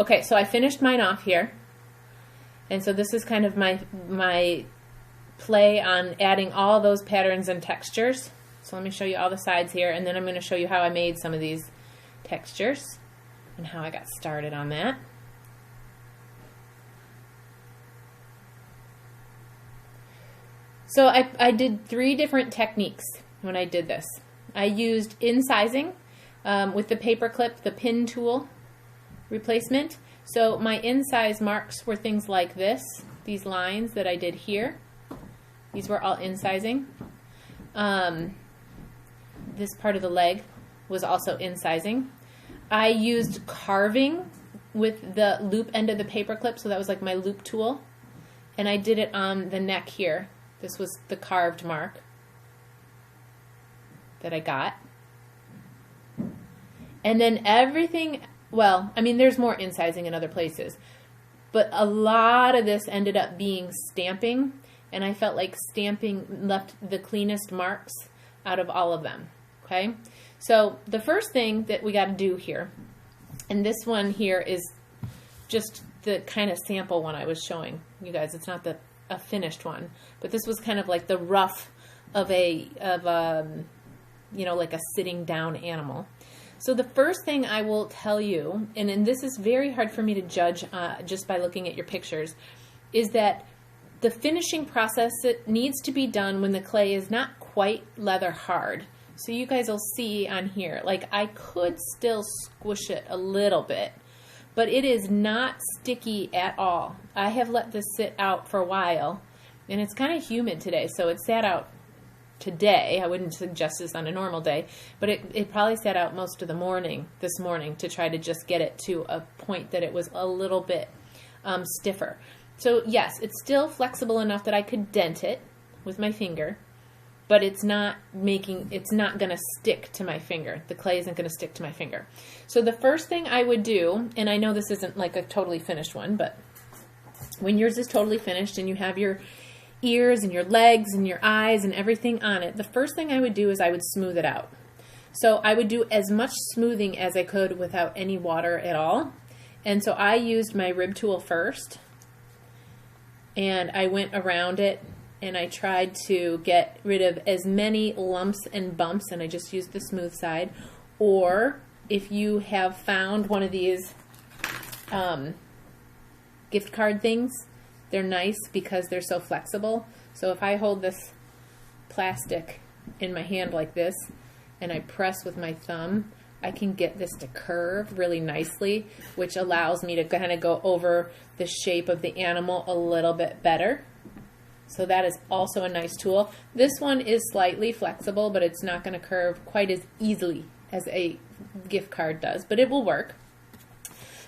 Okay, so I finished mine off here. And so this is kind of my play on adding all those patterns and textures. So let me show you all the sides here, and then I'm going to show you how I made some of these textures and how I got started on that. So I did 3 different techniques when I did this. I used incising with the paper clip, the pin tool replacement. So my incise marks were things like this, these lines that I did here. These were all incising. This part of the leg was also incising. I used carving with the loop end of the paper clip, so that was like my loop tool. And I did it on the neck here. This was the carved mark that I got. And then everything, well, I mean, there's more incising in other places, but a lot of this ended up being stamping, and I felt like stamping left the cleanest marks out of all of them, okay? So the first thing that we got to do here, and this one here is just the kind of sample one I was showing you guys. It's not a finished one, but this was kind of like the rough of you know, like a sitting down animal. So the first thing I will tell you, and this is very hard for me to judge just by looking at your pictures, is that the finishing process, it needs to be done when the clay is not quite leather hard. So you guys will see on here, like I could still squish it a little bit, but it is not sticky at all. I have let this sit out for a while, and it's kind of humid today, so it sat out today. I wouldn't suggest this on a normal day, but it probably sat out most of the morning this morning to try to just get it to a point that it was a little bit stiffer. So yes, it's still flexible enough that I could dent it with my finger, but it's not going to stick to my finger. The clay isn't going to stick to my finger. So the first thing I would do, and I know this isn't like a totally finished one, but when yours is totally finished and you have your ears and your legs and your eyes and everything on it, the first thing I would do is I would smooth it out. So I would do as much smoothing as I could without any water at all. And so I used my rib tool first, and I went around it, and I tried to get rid of as many lumps and bumps, and I just used the smooth side. Or if you have found one of these gift card things, they're nice because they're so flexible. So if I hold this plastic in my hand like this and I press with my thumb, I can get this to curve really nicely, which allows me to kind of go over the shape of the animal a little bit better. So that is also a nice tool. This one is slightly flexible, but it's not going to curve quite as easily as a gift card does, but it will work.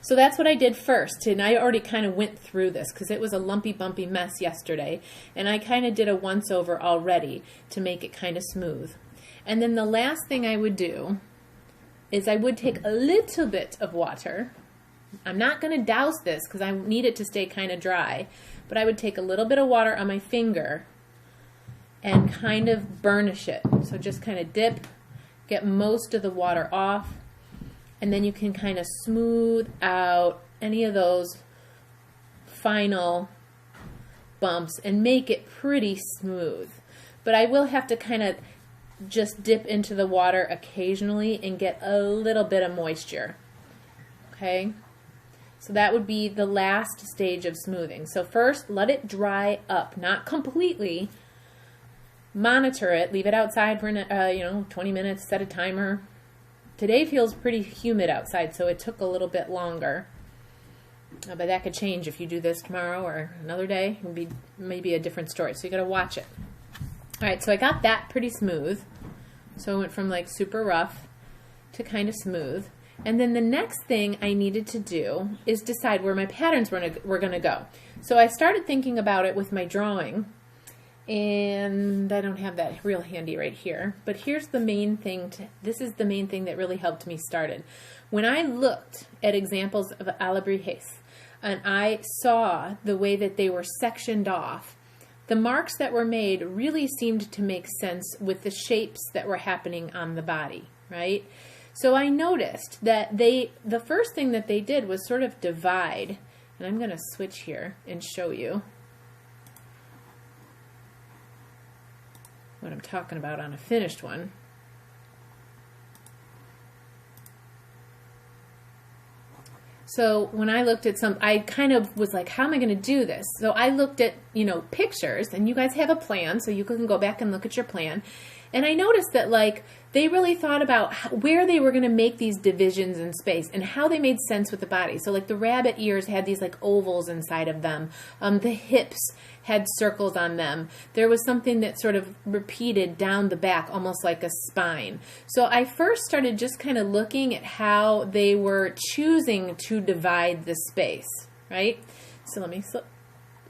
So that's what I did first, and I already kind of went through this because it was a lumpy, bumpy mess yesterday, and I kind of did a once-over already to make it kind of smooth. And then the last thing I would do is I would take a little bit of water. I'm not going to douse this because I need it to stay kind of dry, but I would take a little bit of water on my finger and kind of burnish it. So just kind of dip, get most of the water off, and then you can kind of smooth out any of those final bumps and make it pretty smooth. But I will have to kind of just dip into the water occasionally and get a little bit of moisture. Okay? So that would be the last stage of smoothing. So first, let it dry up, not completely. Monitor it, leave it outside for 20 minutes, set a timer. Today feels pretty humid outside, so it took a little bit longer. But that could change if you do this tomorrow or another day. It would be maybe a different story, so you got to watch it. All right, so I got that pretty smooth. So it went from like super rough to kind of smooth. And then the next thing I needed to do is decide where my patterns were going to go. So I started thinking about it with my drawing, and I don't have that real handy right here. But here's the main thing. This is the main thing that really helped me started. When I looked at examples of alebrijes, and I saw the way that they were sectioned off, the marks that were made really seemed to make sense with the shapes that were happening on the body, right? So I noticed that the first thing that they did was sort of divide, and I'm going to switch here and show you what I'm talking about on a finished one. So when I looked at I kind of was like, how am I going to do this? So I looked at, you know, pictures, and you guys have a plan, so you can go back and look at your plan. And I noticed that, like, they really thought about where they were going to make these divisions in space and how they made sense with the body. So, like, the rabbit ears had these, like, ovals inside of them. The hips had circles on them. There was something that sort of repeated down the back, almost like a spine. So I first started just kind of looking at how they were choosing to divide the space, right? So let me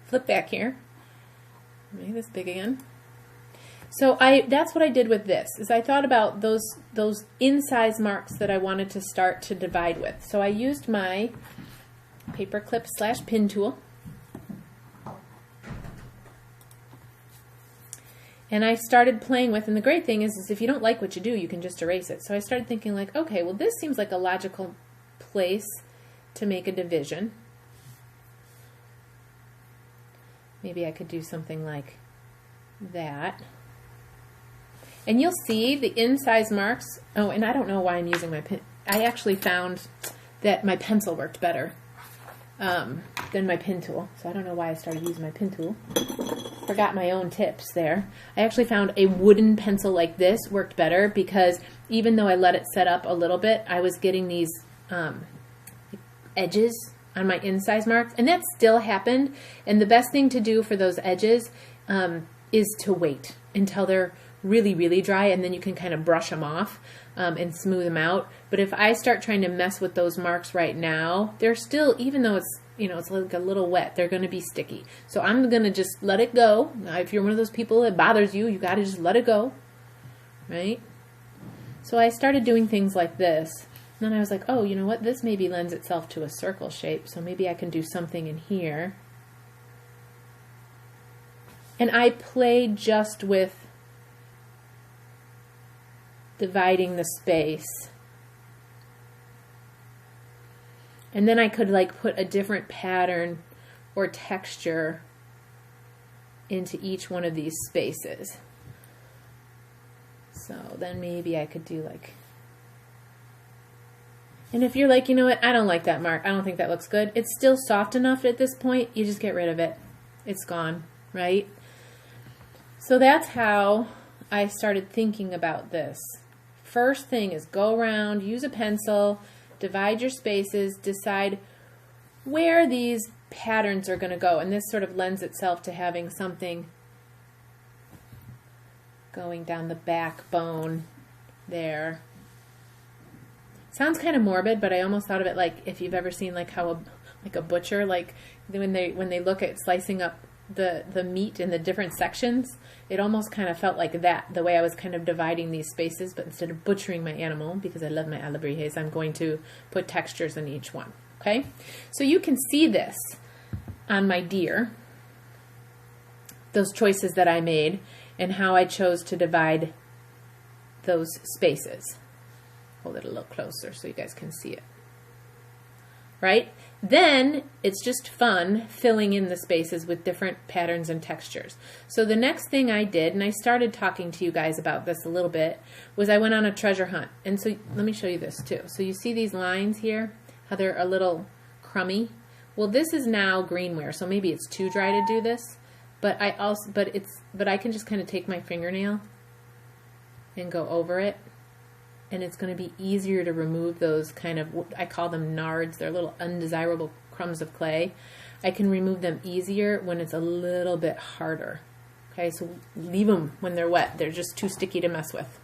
flip back here. Make this big again. So that's what I did with this, is I thought about those incise marks that I wanted to start to divide with. So I used my paper clip / pin tool. And I started playing with, and the great thing is if you don't like what you do, you can just erase it. So I started thinking, like, okay, well, this seems like a logical place to make a division. Maybe I could do something like that. And you'll see the incise marks. Oh, and I don't know why I'm using my pen. I actually found that my pencil worked better than my pin tool. So I don't know why I started using my pin tool. Forgot my own tips there. I actually found a wooden pencil like this worked better, because even though I let it set up a little bit, I was getting these edges on my incise marks, and that still happened. And the best thing to do for those edges is to wait until they're really, really dry, and then you can kind of brush them off and smooth them out. But if I start trying to mess with those marks right now, they're still, even though it's, you know, it's like a little wet, they're going to be sticky. So I'm going to just let it go. Now, if you're one of those people that bothers you, you got to just let it go, right? So I started doing things like this. And then I was like, oh, you know what? This maybe lends itself to a circle shape. So maybe I can do something in here. And I played just with dividing the space. And then I could, like, put a different pattern or texture into each one of these spaces. So then maybe I could do, like, and if you're like, you know what, I don't like that mark, I don't think that looks good, it's still soft enough at this point, you just get rid of it. It's gone, right? So that's how I started thinking about this. First thing is go around, use a pencil, divide your spaces, decide where these patterns are going to go. And this sort of lends itself to having something going down the backbone there. Sounds kind of morbid, but I almost thought of it like if you've ever seen like how a butcher, like when they look at slicing up the meat in the different sections, it almost kind of felt like that, the way I was kind of dividing these spaces. But instead of butchering my animal, because I love my alebrijes, I'm going to put textures in each one. Okay, so you can see this on my deer, those choices that I made and how I chose to divide those spaces. Hold it a little closer so you guys can see it. Right? Then it's just fun filling in the spaces with different patterns and textures. So the next thing I did, and I started talking to you guys about this a little bit, was I went on a treasure hunt. And so let me show you this too. So you see these lines here, how they're a little crummy? Well, this is now greenware, so maybe it's too dry to do this, but I can just kind of take my fingernail and go over it. And it's going to be easier to remove those kind of, I call them nards, they're little undesirable crumbs of clay. I can remove them easier when it's a little bit harder. Okay, so leave them when they're wet. They're just too sticky to mess with.